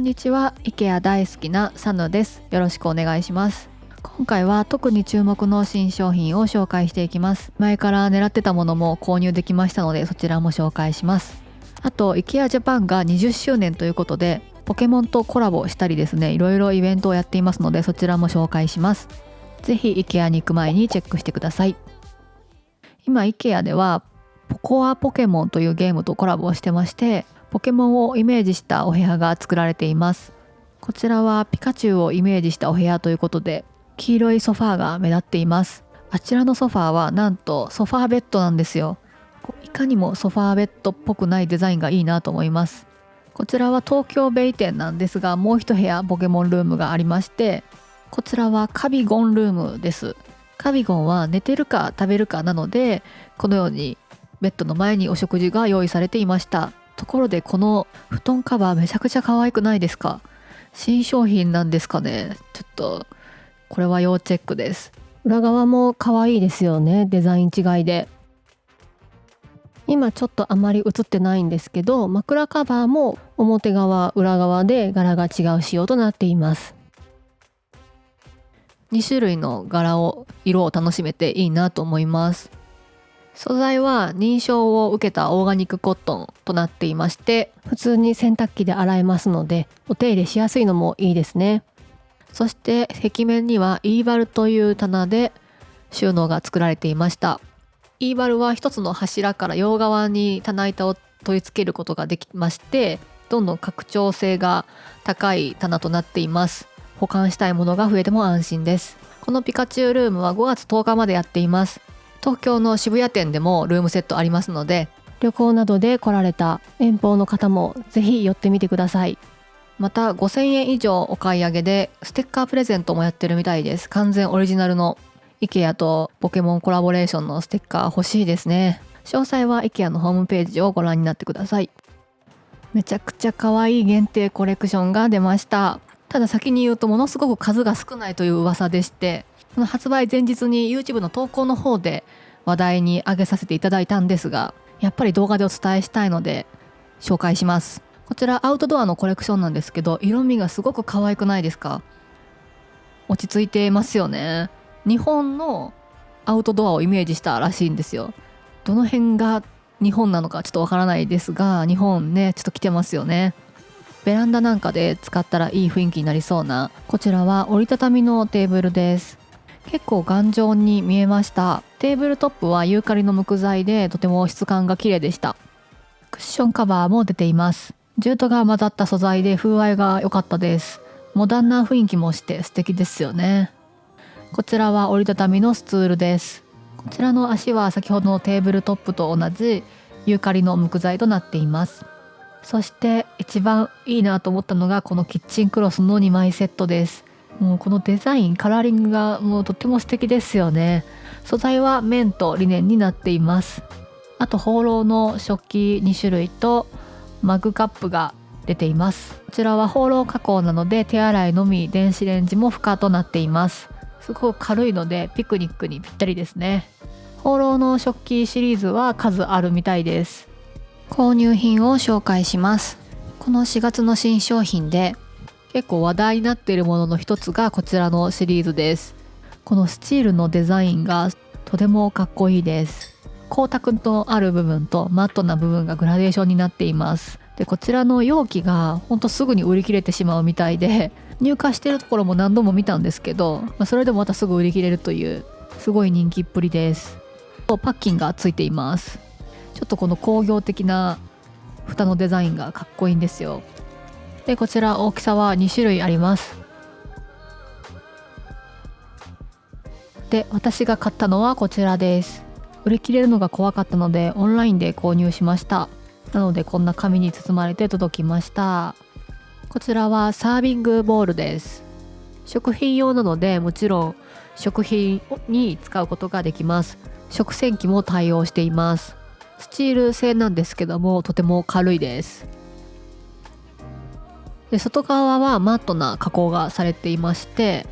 んにちは。 IKEA 大好きなサヌです。よろしくお願いします。今回は特に注目の新商品を紹介していきます。前から狙ってたものも購入できましたので、そちらも紹介します。あと IKEA ジャパンが20周年ということで、ポケモンとコラボしたりですね、いろいろイベントをやっていますので、そちらも紹介します。ぜひ IKEA に行く前にチェックしてください。今 IKEA ではポコアポケモンというゲームとコラボをしてまして、ポケモンをイメージしたお部屋が作られています。こちらはピカチュウをイメージしたお部屋ということで、黄色いソファーが目立っています。あちらのソファーはなんとソファーベッドなんですよ。いかにもソファーベッドっぽくないデザインがいいなと思います。こちらは東京ベイ店なんですが、もう一部屋ポケモンルームがありまして、こちらはカビゴンルームです。カビゴンは寝てるか食べるかなので、このようにベッドの前にお食事が用意されていました。ところでこの布団カバーめちゃくちゃ可愛くないですか？新商品なんですかね。ちょっとこれは要チェックです。裏側も可愛いですよね、デザイン違いで。今ちょっとあまり映ってないんですけど、枕カバーも表側裏側で柄が違う仕様となっています。2種類の柄を色を楽しめていいなと思います。素材は認証を受けたオーガニックコットンとなっていまして、普通に洗濯機で洗えますので、お手入れしやすいのもいいですね。そして壁面にはイーバルという棚で収納が作られていました。イーバルは一つの柱から両側に棚板を取り付けることができまして、どんどん拡張性が高い棚となっています。保管したいものが増えても安心です。このピカチュウルームは5月10日までやっています。東京の渋谷店でもルームセットありますので、旅行などで来られた遠方の方もぜひ寄ってみてください。また5000円以上お買い上げでステッカープレゼントもやってるみたいです。完全オリジナルの IKEA とポケモンコラボレーションのステッカー欲しいですね。詳細は IKEA のホームページをご覧になってください。めちゃくちゃ可愛い限定コレクションが出ました。ただ先に言うと、ものすごく数が少ないという噂でして、この発売前日に YouTube の投稿の方で話題に上げさせていただいたんですが、やっぱり動画でお伝えしたいので紹介します。こちらアウトドアのコレクションなんですけど、色味がすごく可愛くないですか？落ち着いてますよね。日本のアウトドアをイメージしたらしいんですよ。どの辺が日本なのかちょっとわからないですが、日本ね、ちょっと来てますよね。ベランダなんかで使ったらいい雰囲気になりそうな、こちらは折りたたみのテーブルです。結構頑丈に見えました。テーブルトップはユーカリの木材でとても質感が綺麗でした。クッションカバーも出ています。ジュートが混ざった素材で風合いが良かったです。モダンな雰囲気もして素敵ですよね。こちらは折りたたみのスツールです。こちらの足は先ほどのテーブルトップと同じユーカリの木材となっています。そして一番いいなと思ったのがこのキッチンクロスの2枚セットです。もうこのデザイン、カラーリングがもうとっても素敵ですよね。素材は綿とリネンになっています。あとホーローの食器2種類とマグカップが出ています。こちらはホーロー加工なので手洗いのみ、電子レンジも不可となっています。すごく軽いのでピクニックにぴったりですね。ホーローの食器シリーズは数あるみたいです。購入品を紹介します。この4月の新商品で結構話題になっているものの一つがこちらのシリーズです。このスチールのデザインがとてもかっこいいです。光沢のある部分とマットな部分がグラデーションになっています。でこちらの容器がほんとすぐに売り切れてしまうみたいで、入荷しているところも何度も見たんですけど、それでもまたすぐ売り切れるというすごい人気っぷりです。パッキンがついています。ちょっとこの工業的な蓋のデザインがかっこいいんですよ。でこちら大きさは2種類あります。で私が買ったのはこちらです。売り切れるのが怖かったのでオンラインで購入しました。なのでこんな紙に包まれて届きました。こちらはサービングボウルです。食品用なのでもちろん食品に使うことができます。食洗機も対応しています。スチール製なんですけどもとても軽いです。で外側はマットな加工がされていまして、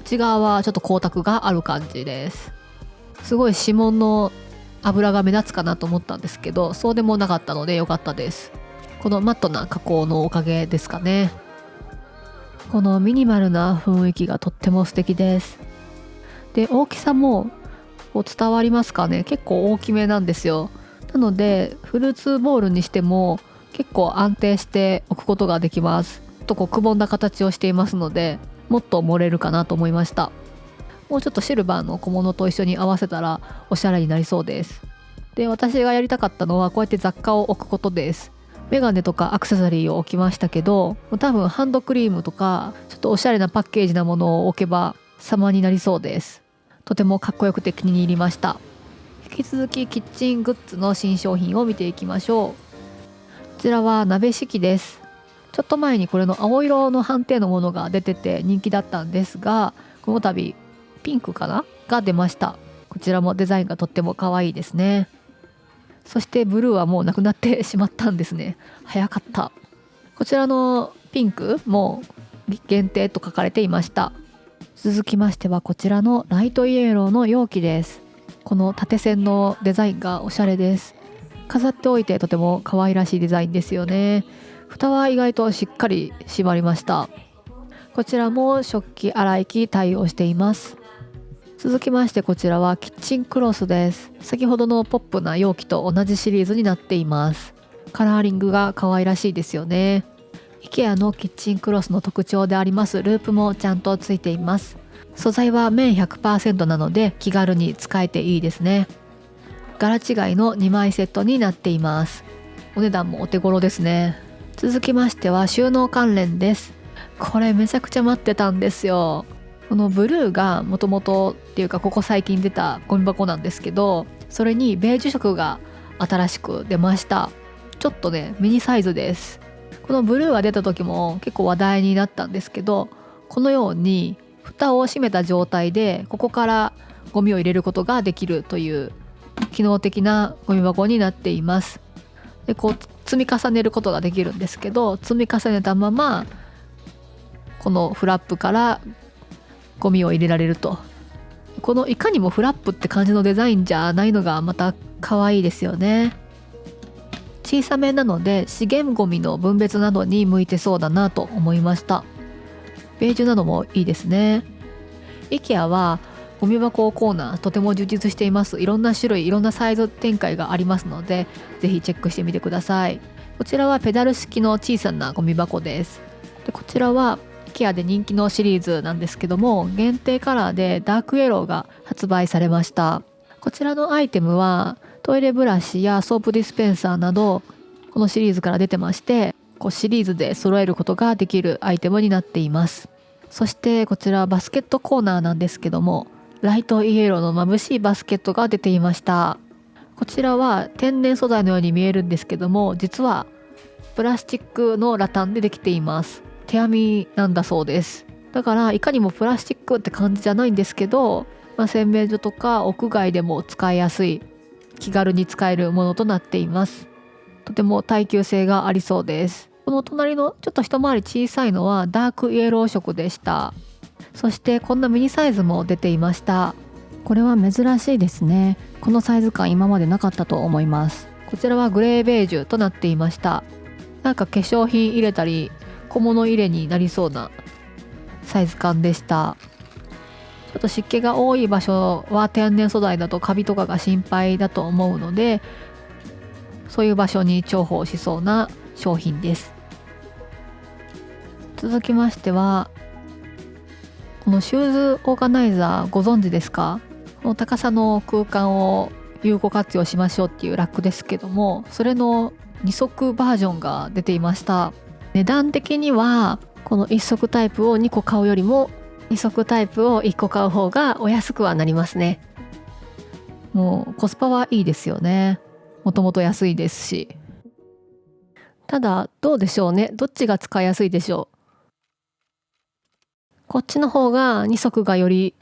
内側はちょっと光沢がある感じです。すごい指紋の油が目立つかなと思ったんですけど、そうでもなかったので良かったです。このマットな加工のおかげですかね。このミニマルな雰囲気がとっても素敵です。で、大きさも伝わりますかね、結構大きめなんですよ。なのでフルーツボールにしても結構安定して置くことができます。くぼんだ形をしていますので、もっと盛れるかなと思いました。もうちょっとシルバーの小物と一緒に合わせたらおしゃれになりそうです。で、私がやりたかったのはこうやって雑貨を置くことです。メガネとかアクセサリーを置きましたけど、多分ハンドクリームとかちょっとおしゃれなパッケージなものを置けば様になりそうです。とてもかっこよくて気に入りました。引き続きキッチングッズの新商品を見ていきましょう。こちらは鍋敷きです。ちょっと前にこれの青色の判定のものが出てて人気だったんですが、この度ピンクかなが出ました。こちらもデザインがとっても可愛いですね。そしてブルーはもうなくなってしまったんですね。早かった。こちらのピンクも限定と書かれていました。続きましてはこちらのライトイエローの容器です。この縦線のデザインがおしゃれです。飾っておいてとても可愛らしいデザインですよね。蓋は意外としっかり閉まりました。こちらも食器洗い機対応しています。続きましてこちらはキッチンクロスです。先ほどのポップな容器と同じシリーズになっています。カラーリングが可愛らしいですよね。 IKEA のキッチンクロスの特徴でありますループもちゃんとついています。素材は綿 100% なので気軽に使えていいですね。柄違いの2枚セットになっています。お値段もお手頃ですね。続きましては収納関連です。これめちゃくちゃ待ってたんですよ。このブルーがもともとっていうかここ最近出たゴミ箱なんですけど、それにベージュ色が新しく出ました。ちょっとねミニサイズです。このブルーが出た時も結構話題になったんですけど、このように蓋を閉めた状態でここからゴミを入れることができるという機能的なゴミ箱になっています。で、積み重ねることができるんですけど、積み重ねたままこのフラップからゴミを入れられると。このいかにもフラップって感じのデザインじゃないのがまた可愛いですよね。小さめなので資源ゴミの分別などに向いてそうだなと思いました。ベージュなどもいいですね。 IKEA はゴミ箱コーナーとても充実しています。いろんな種類いろんなサイズ展開がありますのでぜひチェックしてみてください。こちらはペダル式の小さなゴミ箱です。で、こちらは IKEA で人気のシリーズなんですけども、限定カラーでダークイエローが発売されました。こちらのアイテムはトイレブラシやソープディスペンサーなどこのシリーズから出てまして、シリーズで揃えることができるアイテムになっています。そしてこちらバスケットコーナーなんですけども、ライトイエローの眩しいバスケットが出ていました。こちらは天然素材のように見えるんですけども、実はプラスチックのラタンでできています。手編みなんだそうです。だからいかにもプラスチックって感じじゃないんですけど、洗面所とか屋外でも使いやすい気軽に使えるものとなっています。とても耐久性がありそうです。この隣のちょっと一回り小さいのはダークイエロー色でした。そしてこんなミニサイズも出ていました。これは珍しいですね。このサイズ感今までなかったと思います。こちらはグレーベージュとなっていました。なんか化粧品入れたり小物入れになりそうなサイズ感でした。ちょっと湿気が多い場所は天然素材だとカビとかが心配だと思うので、そういう場所に重宝しそうな商品です。続きましてはこのシューズオーガナイザーご存知ですか？この高さの空間を有効活用しましょうっていうラックですけども、それの2足バージョンが出ていました。値段的にはこの1足タイプを2個買うよりも2足タイプを1個買う方がお安くはなりますね。もうコスパはいいですよね。もともと安いですし。ただどうでしょうね、どっちが使いやすいでしょう。こっちの方が2足がより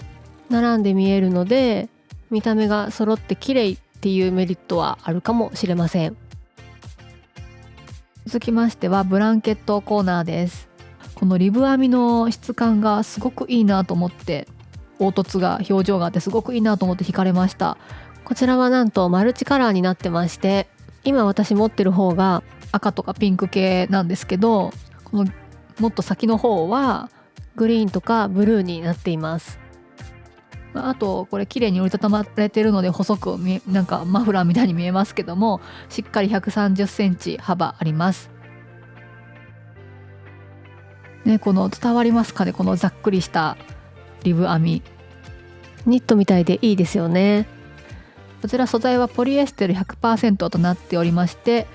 並んで見えるので見た目が揃って綺麗っていうメリットはあるかもしれません。続きましてはブランケットコーナーです。このリブ編みの質感がすごくいいなと思って、凹凸が表情があってすごくいいなと思って惹かれました。こちらはなんとマルチカラーになってまして、今私持ってる方が赤とかピンク系なんですけど、このもっと先の方はグリーンとかブルーになっています。あとこれ綺麗に折りたたまれてるので細くなんかマフラーみたいに見えますけども、しっかり130センチ幅ありますね。この伝わりますかね、このざっくりしたリブ編み。ニットみたいでいいですよね。こちら素材はポリエステル 100% となっておりまして、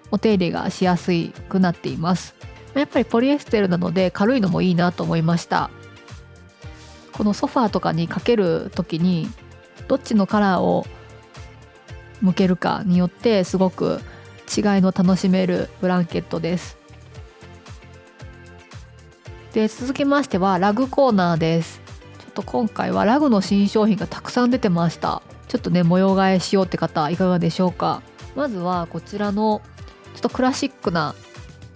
お手入れがしやすくなっています。やっぱりポリエステルなので軽いのもいいなと思いました。このソファーとかにかける時にどっちのカラーを向けるかによってすごく違いの楽しめるブランケットです。で、続きましてはラグコーナーです。ちょっと今回はラグの新商品がたくさん出てました。ちょっとね、模様替えしようって方いかがでしょうか。まずはこちらのちょっとクラシックな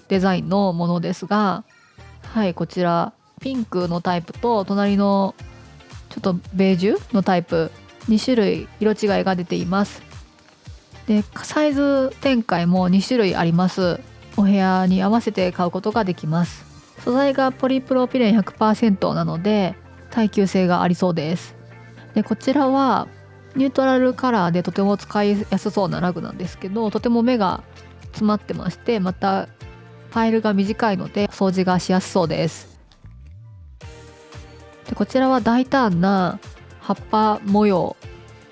デザインのものですが、はい、こちらピンクのタイプと隣のちょっとベージュのタイプ2種類色違いが出ています。で、サイズ展開も2種類あります。お部屋に合わせて買うことができます。素材がポリプロピレン 100% なので耐久性がありそうです。で、こちらはニュートラルカラーでとても使いやすそうなラグなんですけど、とても目が詰まってまして、またファイルが短いので掃除がしやすそうです。で、こちらは大胆な葉っぱ模様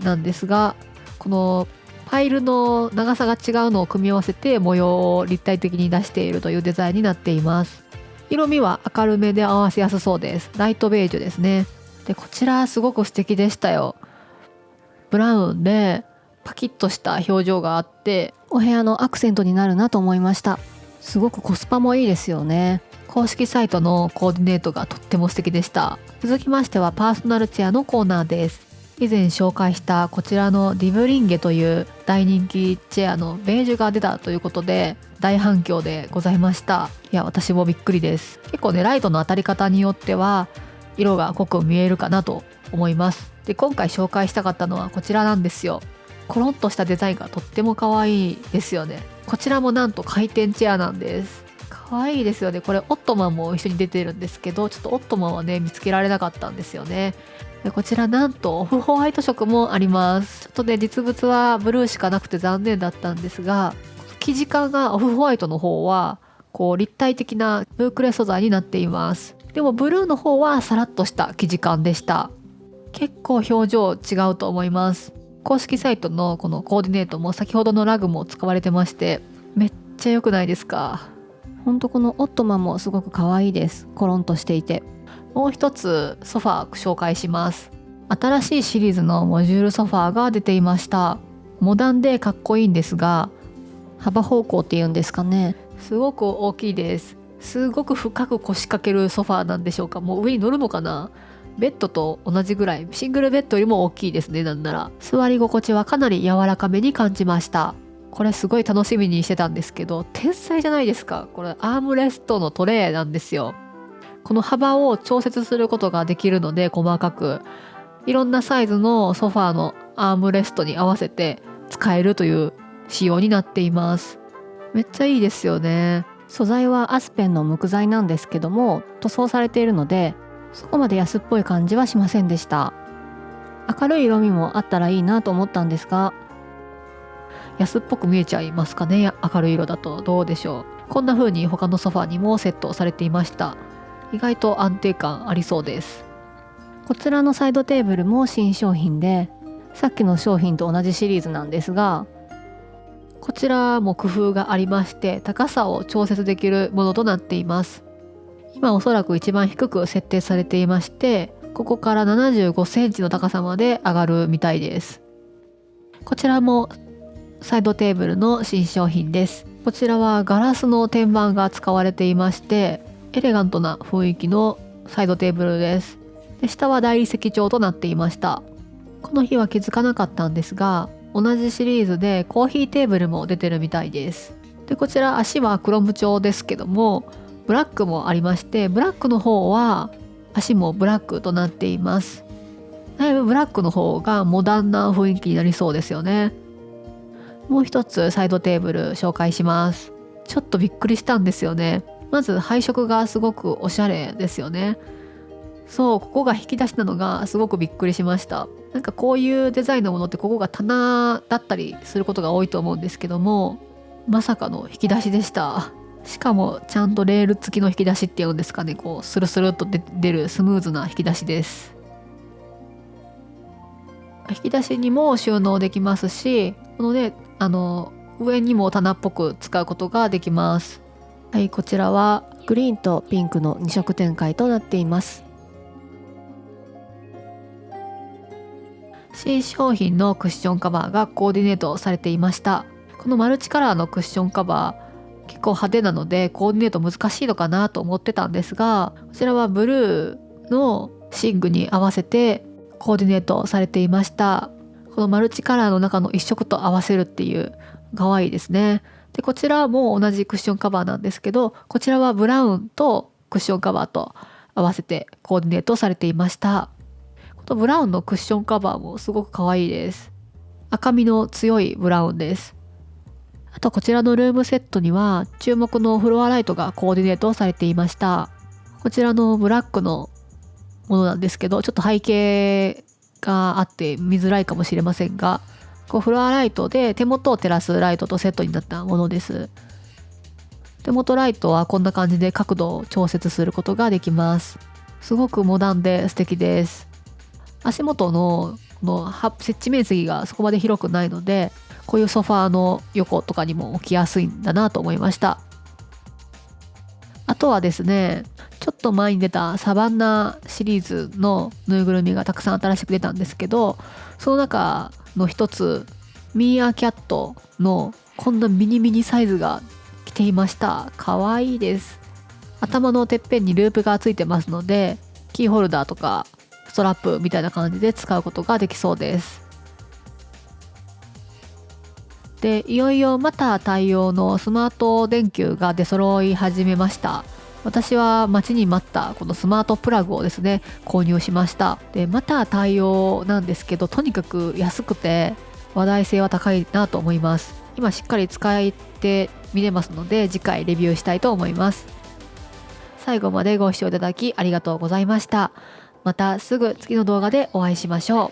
なんですが、このファイルの長さが違うのを組み合わせて模様を立体的に出しているというデザインになっています。色味は明るめで合わせやすそうです。ライトベージュですね。で、こちらすごく素敵でしたよ。ブラウンでパキッとした表情があってお部屋のアクセントになるなと思いました。すごくコスパもいいですよね。公式サイトのコーディネートがとっても素敵でした。続きましてはパーソナルチェアのコーナーです。以前紹介したこちらのディブリンゲという大人気チェアのベージュが出たということで大反響でございました。いや、私もびっくりです。結構ね、ライトの当たり方によっては色が濃く見えるかなと思います。で、今回紹介したかったのはこちらなんですよ。コロンとしたデザインがとっても可愛いですよね。こちらもなんと回転チェアなんです。可愛いですよね。これオットマンも一緒に出てるんですけど、ちょっとオットマンはね見つけられなかったんですよね。で、こちらなんとオフホワイト色もあります。ちょっとね、実物はブルーしかなくて残念だったんですが、生地感がオフホワイトの方はこう立体的なブークレ素材になっています。でもブルーの方はさらっとした生地感でした。結構表情違うと思います。公式サイトのこのコーディネートも先ほどのラグも使われてまして、めっちゃ良くないですか。ほんとこのオットマンもすごく可愛いです。コロンとしていて。もう一つソファー紹介します。新しいシリーズのモジュールソファーが出ていました。モダンでかっこいいんですが、幅方向っていうんですかね、すごく大きいです。すごく深く腰掛けるソファーなんでしょうか。もう上に乗るのかな。ベッドと同じぐらい、シングルベッドよりも大きいですね。なんなら座り心地はかなり柔らかめに感じました。これすごい楽しみにしてたんですけど、天才じゃないですか。これアームレストのトレーなんですよ。この幅を調節することができるので、細かくいろんなサイズのソファーのアームレストに合わせて使えるという仕様になっています。めっちゃいいですよね。素材はアスペンの無垢材なんですけども塗装されているので、そこまで安っぽい感じはしませんでした。明るい色味もあったらいいなと思ったんですが、安っぽく見えちゃいますかね。明るい色だとどうでしょう。こんな風に他のソファーにもセットされていました。意外と安定感ありそうです。こちらのサイドテーブルも新商品で、さっきの商品と同じシリーズなんですが、こちらも工夫がありまして、高さを調節できるものとなっています。今おそらく一番低く設定されていまして、ここから75センチの高さまで上がるみたいです。こちらもサイドテーブルの新商品です。こちらはガラスの天板が使われていまして、エレガントな雰囲気のサイドテーブルです。で、下は大理石調となっていました。この日は気づかなかったんですが、同じシリーズでコーヒーテーブルも出てるみたいです。で、こちら足はクロム調ですけども、ブラックもありまして、ブラックの方は足もブラックとなっています。だいぶブラックの方がモダンな雰囲気になりそうですよね。もう一つサイドテーブル紹介します。ちょっとびっくりしたんですよね。まず配色がすごくおしゃれですよね。そう、ここが引き出しなのがすごくびっくりしました。なんかこういうデザインのものってここが棚だったりすることが多いと思うんですけども、まさかの引き出しでした。しかもちゃんとレール付きの引き出しっていうんですかね、こうスルスルっと出るスムーズな引き出しです。引き出しにも収納できますし、このね、上にも棚っぽく使うことができます。はい、こちらはグリーンとピンクの2色展開となっています。新商品のクッションカバーがコーディネートされていました。このマルチカラーのクッションカバー結構派手なのでコーディネート難しいのかなと思ってたんですが、こちらはブルーの寝具に合わせてコーディネートされていました。このマルチカラーの中の一色と合わせるっていう可愛いですね。でこちらも同じクッションカバーなんですけど、こちらはブラウンとクッションカバーと合わせてコーディネートされていました。このブラウンのクッションカバーもすごく可愛いです。赤みの強いブラウンです。あとこちらのルームセットには注目のフロアライトがコーディネートされていました。こちらのブラックのものなんですけど、ちょっと背景があって見づらいかもしれませんが、こうフロアライトで手元を照らすライトとセットになったものです。手元ライトはこんな感じで角度を調節することができます。すごくモダンで素敵です。足元の設置面積がそこまで広くないので、こういうソファーの横とかにも置きやすいんだなと思いました。あとはですね、ちょっと前に出たサバンナシリーズのぬいぐるみがたくさん新しく出たんですけど、その中の一つミーアキャットのこんなミニミニサイズが来ていました。かわいいです。頭のてっぺんにループがついてますので、キーホルダーとかストラップみたいな感じで使うことができそうです。でいよいよマター対応のスマート電球が出揃い始めました。私は待ちに待ったこのスマートプラグをですね購入しました。でマター対応なんですけど、とにかく安くて話題性は高いなと思います。今しっかり使ってみれますので、次回レビューしたいと思います。最後までご視聴いただきありがとうございました。またすぐ次の動画でお会いしましょう。